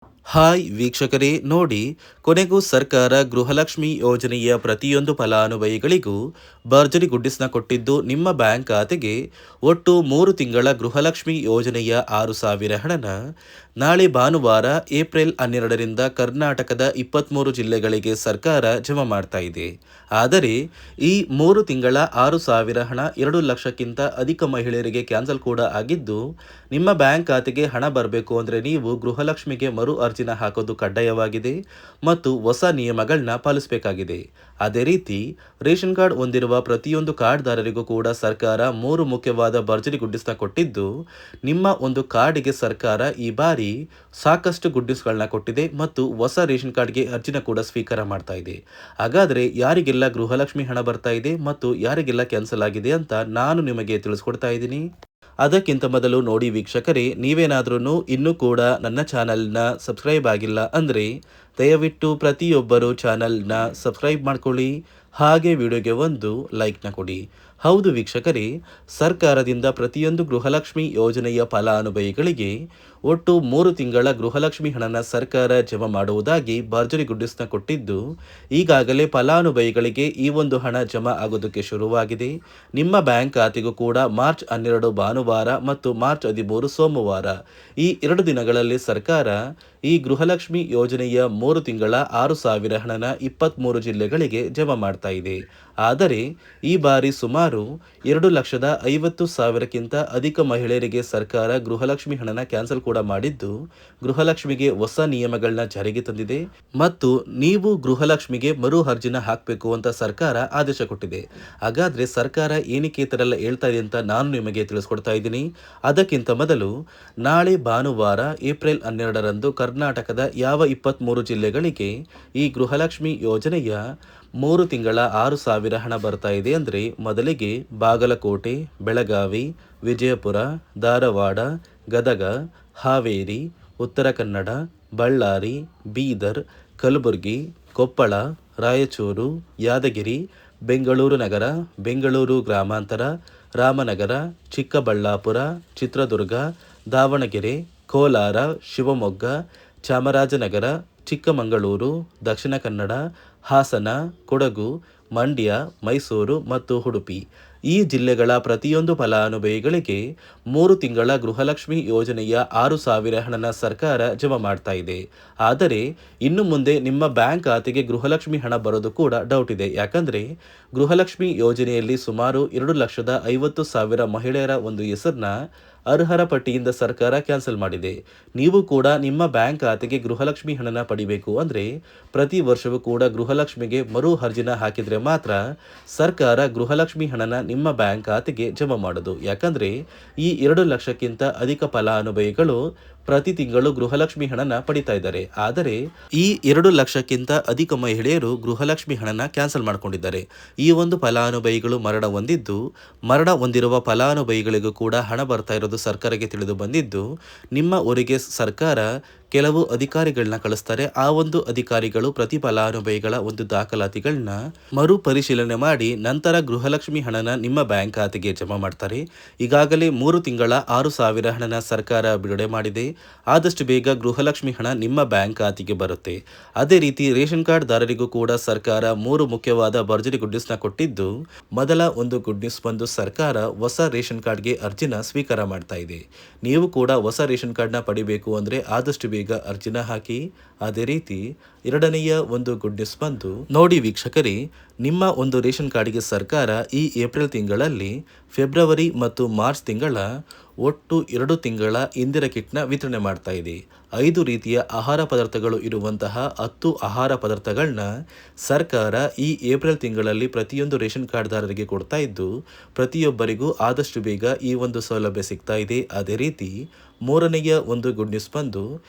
Hi ವೀಕ್ಷಕರೇ, ನೋಡಿ, ಕೊನೆಗೂ ಸರ್ಕಾರ ಗೃಹಲಕ್ಷ್ಮಿ ಯೋಜನೆಯ ಪ್ರತಿಯೊಂದು ಫಲಾನುಭವಿಗಳಿಗೂ ಭರ್ಜರಿ ಗುಡ್ಡಿಸ್ನ ಕೊಟ್ಟಿದ್ದು ನಿಮ್ಮ ಬ್ಯಾಂಕ್ ಖಾತೆಗೆ ಒಟ್ಟು 3 ತಿಂಗಳ ಗೃಹಲಕ್ಷ್ಮಿ ಯೋಜನೆಯ 6,000 ಹಣನ ನಾಳೆ ಭಾನುವಾರ ಏಪ್ರಿಲ್ 12ರಿಂದ ಕರ್ನಾಟಕದ 23 ಜಿಲ್ಲೆಗಳಿಗೆ ಸರ್ಕಾರ ಜಮಾ ಮಾಡ್ತಾ ಇದೆ. ಆದರೆ ಈ 3 ತಿಂಗಳ 6,000 ಹಣ 2 ಲಕ್ಷಕ್ಕಿಂತ ಅಧಿಕ ಮಹಿಳೆಯರಿಗೆ ಕ್ಯಾನ್ಸಲ್ ಕೂಡ ಆಗಿದ್ದು, ನಿಮ್ಮ ಬ್ಯಾಂಕ್ ಖಾತೆಗೆ ಹಣ ಬರಬೇಕು ಅಂದರೆ ನೀವು ಗೃಹಲಕ್ಷ್ಮಿಗೆ ಮರು ಅರ್ಜಿನ ಹಾಕೋದು ಕಡ್ಡಾಯವಾಗಿದೆ ಮತ್ತು ಹೊಸ ನಿಯಮಗಳನ್ನ ಪಾಲಿಸಬೇಕಾಗಿದೆ. ಅದೇ ರೀತಿ ರೇಷನ್ ಕಾರ್ಡ್ ಹೊಂದಿರುವ ಪ್ರತಿಯೊಂದು ಕಾರ್ಡ್ದಾರರಿಗೂ ಕೂಡ ಸರ್ಕಾರ 3 ಮುಖ್ಯವಾದ ಭರ್ಜರಿ ಗುಡ್ಡಿಸ್ನ ಕೊಟ್ಟಿದ್ದು, ನಿಮ್ಮ ಒಂದು ಕಾರ್ಡಿಗೆ ಸರ್ಕಾರ ಈ ಬಾರಿ ಸಾಕಷ್ಟು ಗುಡ್ಡಿಸ್ಗಳನ್ನ ಕೊಟ್ಟಿದೆ ಮತ್ತು ಹೊಸ ರೇಷನ್ ಕಾರ್ಡ್ಗೆ ಅರ್ಜಿನ ಕೂಡ ಸ್ವೀಕಾರ ಮಾಡ್ತಾ ಇದೆ. ಹಾಗಾದರೆ ಯಾರಿಗೆಲ್ಲ ಗೃಹಲಕ್ಷ್ಮಿ ಹಣ ಬರ್ತಾ ಇದೆ ಮತ್ತು ಯಾರಿಗೆಲ್ಲ ಕ್ಯಾನ್ಸಲ್ ಆಗಿದೆ ಅಂತ ನಾನು ನಿಮಗೆ ತಿಳಿಸ್ಕೊಡ್ತಾ ಇದ್ದೀನಿ. ಅದಕ್ಕಿಂತ ಮೊದಲು ನೋಡಿ ವೀಕ್ಷಕರೇ, ನೀವೇನಾದ್ರೂ ಇನ್ನೂ ಕೂಡ ನನ್ನ ಚಾನಲ್ನ ಸಬ್ಸ್ಕ್ರೈಬ್ ಆಗಿಲ್ಲ ಅಂದರೆ ದಯವಿಟ್ಟು ಪ್ರತಿಯೊಬ್ಬರು ಚಾನಲ್ನ ಸಬ್ಸ್ಕ್ರೈಬ್ ಮಾಡ್ಕೊಳ್ಳಿ, ಹಾಗೆ ವಿಡಿಯೋಗೆ ಒಂದು ಲೈಕ್ನ ಕೊಡಿ. ಹೌದು ವೀಕ್ಷಕರೇ, ಸರ್ಕಾರದಿಂದ ಪ್ರತಿಯೊಂದು ಗೃಹಲಕ್ಷ್ಮಿ ಯೋಜನೆಯ ಫಲಾನುಭವಿಗಳಿಗೆ ಒಟ್ಟು 3 ತಿಂಗಳ ಗೃಹಲಕ್ಷ್ಮಿ ಹಣನ ಸರ್ಕಾರ ಜಮಾ ಮಾಡುವುದಾಗಿ ಭರ್ಜರಿ ಗುಡ್ಡಿಸ್ನ ಕೊಟ್ಟಿದ್ದು, ಈಗಾಗಲೇ ಫಲಾನುಭವಿಗಳಿಗೆ ಈ ಒಂದು ಹಣ ಜಮಾ ಆಗೋದಕ್ಕೆ ಶುರುವಾಗಿದೆ. ನಿಮ್ಮ ಬ್ಯಾಂಕ್ ಖಾತೆಗೂ ಕೂಡ ಮಾರ್ಚ್ 12 ಭಾನುವಾರ ಮತ್ತು ಮಾರ್ಚ್ 13 ಸೋಮವಾರ ಈ 2 ದಿನಗಳಲ್ಲಿ ಸರ್ಕಾರ ಈ ಗೃಹಲಕ್ಷ್ಮಿ ಯೋಜನೆಯ 3 ತಿಂಗಳ 6,000 ಹಣನ 23 ಜಿಲ್ಲೆಗಳಿಗೆ ಜಮಾ ಮಾಡ್ತಾ ಇದೆ. ಆದರೆ ಈ ಬಾರಿ ಸುಮಾರು 2,50,000ಕ್ಕಿಂತ ಅಧಿಕ ಮಹಿಳೆಯರಿಗೆ ಸರ್ಕಾರ ಗೃಹಲಕ್ಷ್ಮಿ ಹಣನ ಕ್ಯಾನ್ಸಲ್ ಕೂಡ ಮಾಡಿದ್ದು, ಗೃಹಲಕ್ಷ್ಮಿಗೆ ಹೊಸ ನಿಯಮಗಳನ್ನ ಜಾರಿಗೆ ತಂದಿದೆ ಮತ್ತು ನೀವು ಗೃಹಲಕ್ಷ್ಮಿಗೆ ಮರು ಅರ್ಜಿನ ಹಾಕಬೇಕು ಅಂತ ಸರ್ಕಾರ ಆದೇಶ ಕೊಟ್ಟಿದೆ. ಹಾಗಾದ್ರೆ ಸರ್ಕಾರ ಏನಕ್ಕೆ ಈ ಥರ ಎಲ್ಲ ಹೇಳ್ತಾ ಇದೆ ಅಂತ ನಾನು ನಿಮಗೆ ತಿಳಿಸ್ಕೊಡ್ತಾ ಇದ್ದೀನಿ. ಅದಕ್ಕಿಂತ ಮೊದಲು ನಾಳೆ ಭಾನುವಾರ ಏಪ್ರಿಲ್ 12ರಂದು ಕರ್ನಾಟಕದ ಯಾವ 23 ಜಿಲ್ಲೆಗಳಿಗೆ ಈ ಗೃಹಲಕ್ಷ್ಮಿ ಯೋಜನೆಯ 3 ತಿಂಗಳ 6,000 ಹಣ ಬರ್ತಾ ಇದೆ ಅಂದರೆ, ಮೊದಲಿಗೆ ಬಾಗಲಕೋಟೆ, ಬೆಳಗಾವಿ, ವಿಜಯಪುರ, ಧಾರವಾಡ, ಗದಗ, ಹಾವೇರಿ, ಉತ್ತರ ಕನ್ನಡ, ಬಳ್ಳಾರಿ, ಬೀದರ್, ಕಲಬುರಗಿ, ಕೊಪ್ಪಳ, ರಾಯಚೂರು, ಯಾದಗಿರಿ, ಬೆಂಗಳೂರು ನಗರ, ಬೆಂಗಳೂರು ಗ್ರಾಮಾಂತರ, ರಾಮನಗರ, ಚಿಕ್ಕಬಳ್ಳಾಪುರ, ಚಿತ್ರದುರ್ಗ, ದಾವಣಗೆರೆ, ಕೋಲಾರ, ಶಿವಮೊಗ್ಗ, ಚಾಮರಾಜನಗರ, ಚಿಕ್ಕಮಗಳೂರು, ದಕ್ಷಿಣ ಕನ್ನಡ, ಹಾಸನ, ಕೊಡಗು, ಮಂಡ್ಯ, ಮೈಸೂರು ಮತ್ತು ಉಡುಪಿ ಈ ಜಿಲ್ಲೆಗಳ ಪ್ರತಿಯೊಂದು ಫಲಾನುಭವಿಗಳಿಗೆ 3 ತಿಂಗಳ ಗೃಹಲಕ್ಷ್ಮಿ ಯೋಜನೆಯ 6,000 ಹಣನ ಸರ್ಕಾರ ಜಮಾ ಮಾಡ್ತಾ ಇದೆ. ಆದರೆ ಇನ್ನು ಮುಂದೆ ನಿಮ್ಮ ಬ್ಯಾಂಕ್ ಖಾತೆಗೆ ಗೃಹಲಕ್ಷ್ಮಿ ಹಣ ಬರೋದು ಕೂಡ ಡೌಟ್ ಇದೆ. ಯಾಕಂದರೆ ಗೃಹಲಕ್ಷ್ಮಿ ಯೋಜನೆಯಲ್ಲಿ ಸುಮಾರು 2,50,000 ಮಹಿಳೆಯರ ಒಂದು ಹೆಸರನ್ನ ಅರ್ಹರ ಪಟ್ಟಿಯಿಂದ ಸರ್ಕಾರ ಕ್ಯಾನ್ಸಲ್ ಮಾಡಿದೆ. ನೀವು ಕೂಡ ನಿಮ್ಮ ಬ್ಯಾಂಕ್ ಖಾತೆಗೆ ಗೃಹಲಕ್ಷ್ಮಿ ಹಣನ ಪಡಿಬೇಕು ಅಂದರೆ ಪ್ರತಿ ವರ್ಷವೂ ಕೂಡ ಗೃಹಲಕ್ಷ್ಮಿಗೆ ಮರು ಅರ್ಜಿನ ಹಾಕಿದರೆ ಮಾತ್ರ ಸರ್ಕಾರ ಗೃಹಲಕ್ಷ್ಮಿ ಹಣನ ನಿಮ್ಮ ಬ್ಯಾಂಕ್ ಖಾತೆಗೆ ಜಮಾ ಮಾಡೋದು. ಯಾಕಂದರೆ ಈ 2 ಲಕ್ಷಕ್ಕಿಂತ ಅಧಿಕ ಫಲಾನುಭವಿಗಳು ಪ್ರತಿ ತಿಂಗಳು ಗೃಹಲಕ್ಷ್ಮಿ ಹಣನ ಪಡಿತಾ ಇದ್ದಾರೆ. ಆದರೆ ಈ 2 ಲಕ್ಷಕ್ಕಿಂತ ಅಧಿಕ ಮಹಿಳೆಯರು ಗೃಹಲಕ್ಷ್ಮಿ ಹಣನ ಕ್ಯಾನ್ಸಲ್ ಮಾಡ್ಕೊಂಡಿದ್ದಾರೆ. ಈ ಒಂದು ಫಲಾನುಭವಿಗಳು ಮರಣ ಹೊಂದಿದ್ದು, ಮರಣ ಹೊಂದಿರುವ ಫಲಾನುಭವಿಗಳಿಗೂ ಕೂಡ ಹಣ ಬರ್ತಾ ಇರೋದು ಸರ್ಕಾರಕ್ಕೆ ತಿಳಿದು ಬಂದಿದ್ದು, ನಿಮ್ಮ ಊರಿಗೆ ಸರ್ಕಾರ ಕೆಲವು ಅಧಿಕಾರಿಗಳನ್ನ ಕಳಿಸ್ತಾರೆ. ಆ ಒಂದು ಅಧಿಕಾರಿಗಳು ಪ್ರತಿ ಫಲಾನುಭವಿಗಳ ಒಂದು ದಾಖಲಾತಿಗಳನ್ನ ಮರುಪರಿಶೀಲನೆ ಮಾಡಿ ನಂತರ ಗೃಹಲಕ್ಷ್ಮಿ ಹಣನ ನಿಮ್ಮ ಬ್ಯಾಂಕ್ ಖಾತೆಗೆ ಜಮಾ ಮಾಡ್ತಾರೆ. ಈಗಾಗಲೇ 3 ತಿಂಗಳ 6,000 ಹಣನ ಸರ್ಕಾರ ಬಿಡುಗಡೆ ಮಾಡಿದೆ. ಆದಷ್ಟು ಬೇಗ ಗೃಹಲಕ್ಷ್ಮಿ ಹಣ ನಿಮ್ಮ ಬ್ಯಾಂಕ್ ಖಾತೆಗೆ ಬರುತ್ತೆ. ಅದೇ ರೀತಿ ರೇಷನ್ ಕಾರ್ಡ್ ದಾರರಿಗೂ ಕೂಡ ಸರ್ಕಾರ 3 ಮುಖ್ಯವಾದ ಭರ್ಜರಿ ಗುಡ್ ನ್ಯೂಸ್ನ ಕೊಟ್ಟಿದ್ದು, ಮೊದಲ ಒಂದು ಗುಡ್ ನ್ಯೂಸ್ ಬಂದು ಸರ್ಕಾರ ಹೊಸ ರೇಷನ್ ಕಾರ್ಡ್ಗೆ ಅರ್ಜಿನ ಸ್ವೀಕಾರ ಮಾಡ್ತಾ ಇದೆ. ನೀವು ಕೂಡ ಹೊಸ ರೇಷನ್ ಕಾರ್ಡ್ನ ಪಡಿಬೇಕು ಅಂದರೆ ಆದಷ್ಟು ಬೇಗ ಅರ್ಜಿನ ಹಾಕಿ. ಅದೇ ರೀತಿ ಎರಡನೆಯ ಒಂದು ಗುಡ್ ನ್ಯೂಸ್ ಬಂದು ನೋಡಿ ವೀಕ್ಷಕರೇ, ನಿಮ್ಮ ಒಂದು ರೇಷನ್ ಕಾರ್ಡ್ಗೆ ಸರ್ಕಾರ ಈ ಏಪ್ರಿಲ್ ತಿಂಗಳಲ್ಲಿ ಫೆಬ್ರವರಿ ಮತ್ತು ಮಾರ್ಚ್ ತಿಂಗಳ ಒಟ್ಟು 2 ತಿಂಗಳ ಇಂದಿರಾ ಕಿಟ್ನ ವಿತರಣೆ ಮಾಡ್ತಾ ಇದೆ. 5 ರೀತಿಯ ಆಹಾರ ಪದಾರ್ಥಗಳು ಇರುವಂತಹ 10 ಆಹಾರ ಪದಾರ್ಥಗಳನ್ನ ಸರ್ಕಾರ ಈ ಏಪ್ರಿಲ್ ತಿಂಗಳಲ್ಲಿ ಪ್ರತಿಯೊಂದು ರೇಷನ್ ಕಾರ್ಡ್ದಾರರಿಗೆ ಕೊಡ್ತಾ ಇದ್ದು, ಪ್ರತಿಯೊಬ್ಬರಿಗೂ ಆದಷ್ಟು ಬೇಗ ಈ ಒಂದು ಸೌಲಭ್ಯ ಸಿಗ್ತಾ ಇದೆ. ಅದೇ ರೀತಿ ಮೂರನೆಯ ಒಂದು ಗುಡ್ ನ್ಯೂಸ್ ಬಂದು,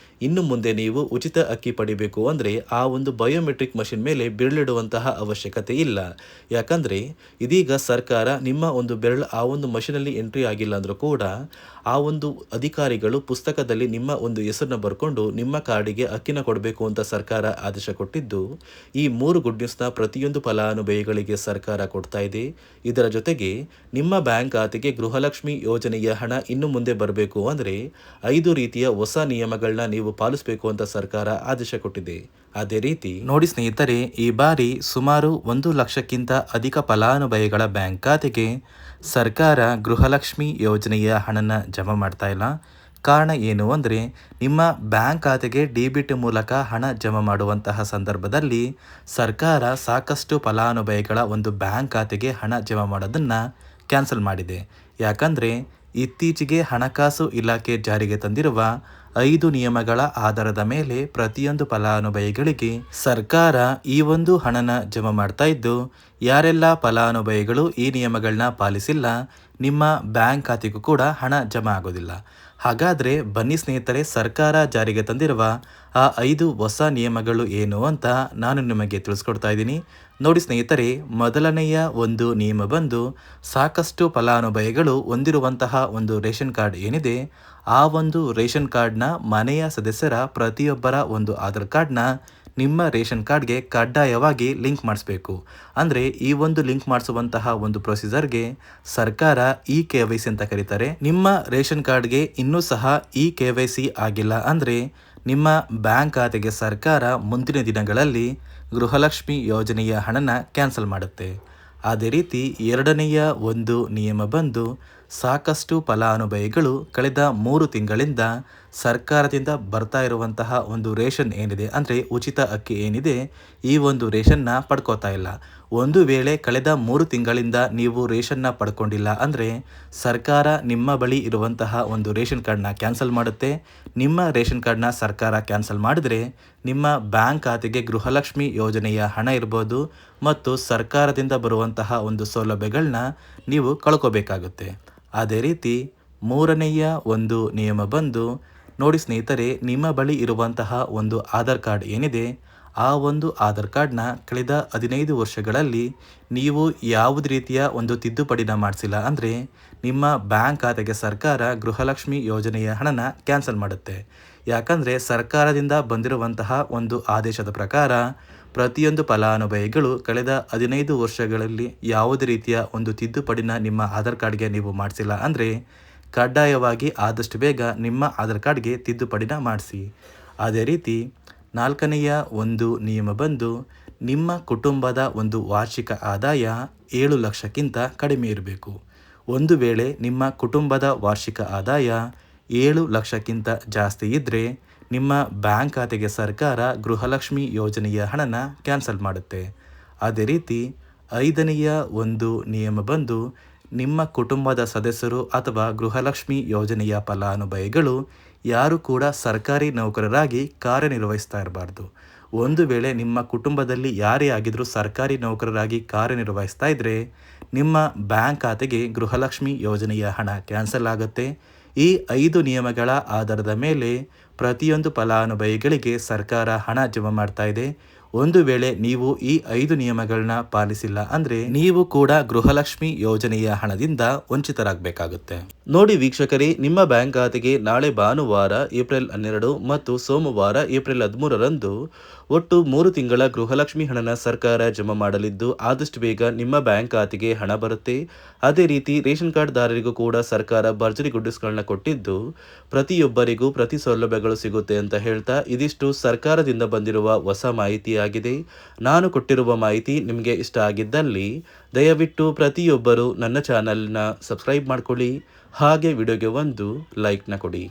ಇನ್ನು ಮುಂದೆ ನೀವು ಉಚಿತ ಅಕ್ಕಿ ಪಡಿಬೇಕು ಅಂದರೆ ಆ ಒಂದು ಬಯೋಮೆಟ್ರಿಕ್ ಮಷಿನ್ ಮೇಲೆ ಬೆರಳಿಡುವಂತಹ ಅವಶ್ಯಕತೆ ಇಲ್ಲ. ಯಾಕಂದರೆ ಇದೀಗ ಸರ್ಕಾರ ನಿಮ್ಮ ಒಂದು ಬೆರಳು ಆ ಒಂದು ಮಷಿನಲ್ಲಿ ಎಂಟ್ರಿ ಆಗಿಲ್ಲ ಅಂದರೂ ಕೂಡ ಆ ಒಂದು ಅಧಿಕಾರಿಗಳು ಪುಸ್ತಕದಲ್ಲಿ ನಿಮ್ಮ ಒಂದು ಹೆಸರನ್ನ ಬರ್ಕೊಂಡು ನಿಮ್ಮ ಕಾರ್ಡಿಗೆ ಅಕ್ಕಿನ ಕೊಡಬೇಕು ಅಂತ ಸರ್ಕಾರ ಆದೇಶ ಕೊಟ್ಟಿದ್ದು, ಈ 3 ಗುಡ್ ನ್ಯೂಸ್ನ ಪ್ರತಿಯೊಂದು ಫಲಾನುಭವಿಗಳಿಗೆ ಸರ್ಕಾರ ಕೊಡ್ತಾ ಇದೆ. ಇದರ ಜೊತೆಗೆ ನಿಮ್ಮ ಬ್ಯಾಂಕ್ ಖಾತೆಗೆ ಗೃಹಲಕ್ಷ್ಮಿ ಯೋಜನೆಯ ಹಣ ಇನ್ನು ಮುಂದೆ ಬರಬೇಕು ಅಂದರೆ 5 ರೀತಿಯ ಹೊಸ ನಿಯಮಗಳನ್ನ ನೀವು ಪಾಲಿಸಬೇಕು ಅಂತ ಸರ್ಕಾರ ಆದೇಶ ಕೊಟ್ಟಿದೆ. ಅದೇ ರೀತಿ ನೋಡಿ ಸ್ನೇಹಿತರೆ, ಈ ಬಾರಿ ಸುಮಾರು 1 ಲಕ್ಷಕ್ಕಿಂತ ಅಧಿಕ ಫಲಾನುಭವಿಗಳ ಬ್ಯಾಂಕ್ ಖಾತೆಗೆ ಸರ್ಕಾರ ಗೃಹಲಕ್ಷ್ಮಿ ಯೋಜನೆಯ ಹಣನ ಜಮಾ ಮಾಡ್ತಾ ಇಲ್ಲ. ಕಾರಣ ಏನು ಅಂದರೆ, ನಿಮ್ಮ ಬ್ಯಾಂಕ್ ಖಾತೆಗೆ ಡೆಬಿಟ್ ಮೂಲಕ ಹಣ ಜಮಾ ಮಾಡುವಂತಹ ಸಂದರ್ಭದಲ್ಲಿ ಸರ್ಕಾರ ಸಾಕಷ್ಟು ಫಲಾನುಭವಿಗಳ ಒಂದು ಬ್ಯಾಂಕ್ ಖಾತೆಗೆ ಹಣ ಜಮಾ ಮಾಡೋದನ್ನು ಕ್ಯಾನ್ಸಲ್ ಮಾಡಿದೆ. ಯಾಕಂದರೆ ಇತ್ತೀಚೆಗೆ ಹಣಕಾಸು ಇಲಾಖೆ ಜಾರಿಗೆ ತಂದಿರುವ 5 ನಿಯಮಗಳ ಆಧಾರದ ಮೇಲೆ ಪ್ರತಿಯೊಂದು ಫಲಾನುಭವಿಗಳಿಗೆ ಸರ್ಕಾರ ಈ ಒಂದು ಹಣನ ಜಮಾ ಮಾಡ್ತಾ ಇದ್ದು, ಯಾರೆಲ್ಲ ಫಲಾನುಭವಿಗಳು ಈ ನಿಯಮಗಳನ್ನ ಪಾಲಿಸಿಲ್ಲ ನಿಮ್ಮ ಬ್ಯಾಂಕ್ ಖಾತೆಗೂ ಕೂಡ ಹಣ ಜಮಾ ಆಗೋದಿಲ್ಲ. ಹಾಗಾದರೆ ಬನ್ನಿ ಸ್ನೇಹಿತರೆ, ಸರ್ಕಾರ ಜಾರಿಗೆ ತಂದಿರುವ ಆ 5 ಹೊಸ ನಿಯಮಗಳು ಏನು ಅಂತ ನಾನು ನಿಮಗೆ ತಿಳಿಸ್ಕೊಡ್ತಾ ಇದ್ದೀನಿ. ನೋಡಿ ಸ್ನೇಹಿತರೆ, ಮೊದಲನೆಯ ಒಂದು ನಿಯಮ ಬಂದು, ಸಾಕಷ್ಟು ಫಲಾನುಭವಿಗಳು ಹೊಂದಿರುವಂತಹ ಒಂದು ರೇಷನ್ ಕಾರ್ಡ್ ಏನಿದೆ, ಆ ಒಂದು ರೇಷನ್ ಕಾರ್ಡ್ನ ಮನೆಯ ಸದಸ್ಯರ ಪ್ರತಿಯೊಬ್ಬರ ಒಂದು ಆಧಾರ್ ಕಾರ್ಡ್ನ ನಿಮ್ಮ ರೇಷನ್ ಕಾರ್ಡ್ಗೆ ಕಡ್ಡಾಯವಾಗಿ ಲಿಂಕ್ ಮಾಡಿಸ್ಬೇಕು. ಅಂದರೆ ಈ ಒಂದು ಲಿಂಕ್ ಮಾಡಿಸುವಂತಹ ಒಂದು ಪ್ರೊಸೀಜರ್ಗೆ ಸರ್ಕಾರ KYC ಅಂತ ಕರೀತಾರೆ. ನಿಮ್ಮ ರೇಷನ್ ಕಾರ್ಡ್ಗೆ ಇನ್ನೂ ಸಹ KYC ಆಗಿಲ್ಲ ಅಂದರೆ ನಿಮ್ಮ ಬ್ಯಾಂಕ್ ಖಾತೆಗೆ ಸರ್ಕಾರ ಮುಂದಿನ ದಿನಗಳಲ್ಲಿ ಗೃಹಲಕ್ಷ್ಮಿ ಯೋಜನೆಯ ಹಣನ ಕ್ಯಾನ್ಸಲ್ ಮಾಡುತ್ತೆ. ಅದೇ ರೀತಿ ಎರಡನೆಯ ಒಂದು ನಿಯಮ ಬಂದು, ಸಾಕಷ್ಟು ಫಲಾನುಭವಿಗಳು ಕಳೆದ 3 ತಿಂಗಳಿಂದ ಸರ್ಕಾರದಿಂದ ಬರ್ತಾ ಇರುವಂತಹ ಒಂದು ರೇಷನ್ ಏನಿದೆ, ಅಂದರೆ ಉಚಿತ ಅಕ್ಕಿ ಏನಿದೆ, ಈ ಒಂದು ರೇಷನ್ನ ಪಡ್ಕೋತಾ ಇಲ್ಲ. ಒಂದು ವೇಳೆ ಕಳೆದ 3 ತಿಂಗಳಿಂದ ನೀವು ರೇಷನ್ನ ಪಡ್ಕೊಂಡಿಲ್ಲ ಅಂದರೆ ಸರ್ಕಾರ ನಿಮ್ಮ ಬಳಿ ಇರುವಂತಹ ಒಂದು ರೇಷನ್ ಕಾರ್ಡ್ನ ಕ್ಯಾನ್ಸಲ್ ಮಾಡುತ್ತೆ. ನಿಮ್ಮ ರೇಷನ್ ಕಾರ್ಡ್ನ ಸರ್ಕಾರ ಕ್ಯಾನ್ಸಲ್ ಮಾಡಿದ್ರೆ ನಿಮ್ಮ ಬ್ಯಾಂಕ್ ಖಾತೆಗೆ ಗೃಹಲಕ್ಷ್ಮಿ ಯೋಜನೆಯ ಹಣ ಇರ್ಬೋದು ಮತ್ತು ಸರ್ಕಾರದಿಂದ ಬರುವಂತಹ ಒಂದು ಸೌಲಭ್ಯಗಳನ್ನ ನೀವು ಕಳ್ಕೋಬೇಕಾಗುತ್ತೆ. ಅದೇ ರೀತಿ ಮೂರನೆಯ ಒಂದು ನಿಯಮ ಬಂದು, ನೋಡಿ ಸ್ನೇಹಿತರೆ, ನಿಮ್ಮ ಬಳಿ ಇರುವಂತಹ ಒಂದು ಆಧಾರ್ ಕಾರ್ಡ್ ಏನಿದೆ, ಆ ಒಂದು ಆಧಾರ್ ಕಾರ್ಡ್ನ ಕಳೆದ 15 ವರ್ಷಗಳಲ್ಲಿ ನೀವು ಯಾವುದೇ ರೀತಿಯ ಒಂದು ತಿದ್ದುಪಡಿನ ಮಾಡಿಸಿಲ್ಲ ಅಂದರೆ ನಿಮ್ಮ ಬ್ಯಾಂಕ್ ಖಾತೆಗೆ ಸರ್ಕಾರ ಗೃಹಲಕ್ಷ್ಮಿ ಯೋಜನೆಯ ಹಣನ ಕ್ಯಾನ್ಸಲ್ ಮಾಡುತ್ತೆ. ಯಾಕಂದರೆ ಸರ್ಕಾರದಿಂದ ಬಂದಿರುವಂತಹ ಒಂದು ಆದೇಶದ ಪ್ರಕಾರ ಪ್ರತಿಯೊಂದು ಫಲಾನುಭವಿಗಳು ಕಳೆದ 15 ವರ್ಷಗಳಲ್ಲಿ ಯಾವುದೇ ರೀತಿಯ ಒಂದು ತಿದ್ದುಪಡಿನ ನಿಮ್ಮ ಆಧಾರ್ ಕಾರ್ಡ್ಗೆ ನೀವು ಮಾಡಿಸಿಲ್ಲ ಅಂದರೆ ಕಡ್ಡಾಯವಾಗಿ ಆದಷ್ಟು ಬೇಗ ನಿಮ್ಮ ಆಧಾರ್ ಕಾರ್ಡ್ಗೆ ತಿದ್ದುಪಡಿನ ಮಾಡಿಸಿ. ಅದೇ ರೀತಿ 4ನೆಯ ಒಂದು ನಿಯಮ ಬಂದು, ನಿಮ್ಮ ಕುಟುಂಬದ ಒಂದು ವಾರ್ಷಿಕ ಆದಾಯ 7 ಲಕ್ಷಕ್ಕಿಂತ ಕಡಿಮೆ ಇರಬೇಕು. ಒಂದು ವೇಳೆ ನಿಮ್ಮ ಕುಟುಂಬದ ವಾರ್ಷಿಕ ಆದಾಯ 7 ಲಕ್ಷಕ್ಕಿಂತ ಜಾಸ್ತಿ ಇದ್ದರೆ ನಿಮ್ಮ ಬ್ಯಾಂಕ್ ಖಾತೆಗೆ ಸರ್ಕಾರ ಗೃಹಲಕ್ಷ್ಮಿ ಯೋಜನೆಯ ಹಣನ ಕ್ಯಾನ್ಸಲ್ ಮಾಡುತ್ತೆ. ಅದೇ ರೀತಿ 5ನೆಯ ಒಂದು ನಿಯಮ ಬಂದು, ನಿಮ್ಮ ಕುಟುಂಬದ ಸದಸ್ಯರು ಅಥವಾ ಗೃಹಲಕ್ಷ್ಮಿ ಯೋಜನೆಯ ಫಲಾನುಭವಿಗಳು ಯಾರು ಕೂಡ ಸರ್ಕಾರಿ ನೌಕರರಾಗಿ ಕಾರ್ಯನಿರ್ವಹಿಸ್ತಾ ಇರಬಾರ್ದು. ಒಂದು ವೇಳೆ ನಿಮ್ಮ ಕುಟುಂಬದಲ್ಲಿ ಯಾರೇ ಆಗಿದ್ರೂ ಸರ್ಕಾರಿ ನೌಕರರಾಗಿ ಕಾರ್ಯನಿರ್ವಹಿಸ್ತಾ ಇದ್ದರೆ ನಿಮ್ಮ ಬ್ಯಾಂಕ್ ಖಾತೆಗೆ ಗೃಹಲಕ್ಷ್ಮಿ ಯೋಜನೆಯ ಹಣ ಕ್ಯಾನ್ಸಲ್ ಆಗುತ್ತೆ. ಈ 5 ನಿಯಮಗಳ ಆಧಾರದ ಮೇಲೆ ಪ್ರತಿಯೊಂದು ಫಲಾನುಭವಿಗಳಿಗೆ ಸರ್ಕಾರ ಹಣ ಜಮಾ ಮಾಡ್ತಾ ಇದೆ. ಒಂದು ವೇಳೆ ನೀವು ಈ 5 ನಿಯಮಗಳನ್ನ ಪಾಲಿಸಿಲ್ಲ ಅಂದರೆ ನೀವು ಕೂಡ ಗೃಹಲಕ್ಷ್ಮಿ ಯೋಜನೆಯ ಹಣದಿಂದ ವಂಚಿತರಾಗಬೇಕಾಗುತ್ತೆ. ನೋಡಿ ವೀಕ್ಷಕರೇ, ನಿಮ್ಮ ಬ್ಯಾಂಕ್ ಖಾತೆಗೆ ನಾಳೆ ಭಾನುವಾರ ಏಪ್ರಿಲ್ 12 ಮತ್ತು ಸೋಮವಾರ ಏಪ್ರಿಲ್ 13ರಂದು ಒಟ್ಟು 3 ತಿಂಗಳ ಗೃಹಲಕ್ಷ್ಮಿ ಹಣನ ಸರ್ಕಾರ ಜಮಾ ಮಾಡಲಿದ್ದು, ಆದಷ್ಟು ಬೇಗ ನಿಮ್ಮ ಬ್ಯಾಂಕ್ ಖಾತೆಗೆ ಹಣ ಬರುತ್ತೆ. ಅದೇ ರೀತಿ ರೇಷನ್ ಕಾರ್ಡ್ ದಾರರಿಗೂ ಕೂಡ ಸರ್ಕಾರ ಭರ್ಜರಿ ಗುಡ್ಡಿಸ್ಗಳನ್ನ ಕೊಟ್ಟಿದ್ದು, ಪ್ರತಿಯೊಬ್ಬರಿಗೂ ಪ್ರತಿ ಸೌಲಭ್ಯಗಳು ಸಿಗುತ್ತೆ ಅಂತ ಹೇಳ್ತಾ, ಇದಿಷ್ಟು ಸರ್ಕಾರದಿಂದ ಬಂದಿರುವ ಹೊಸ ಮಾಹಿತಿಯಾಗಿದೆ. ನಾನು ಕೊಟ್ಟಿರುವ ಮಾಹಿತಿ ನಿಮಗೆ ಇಷ್ಟ ಆಗಿದ್ದಲ್ಲಿ ದಯವಿಟ್ಟು ಪ್ರತಿಯೊಬ್ಬರು ನನ್ನ ಚಾನಲ್ನ ಸಬ್ಸ್ಕ್ರೈಬ್ ಮಾಡ್ಕೊಳ್ಳಿ, ಹಾಗೆ ವಿಡಿಯೋಗೆ ಒಂದು ಲೈಕ್ನ ಕೊಡಿ.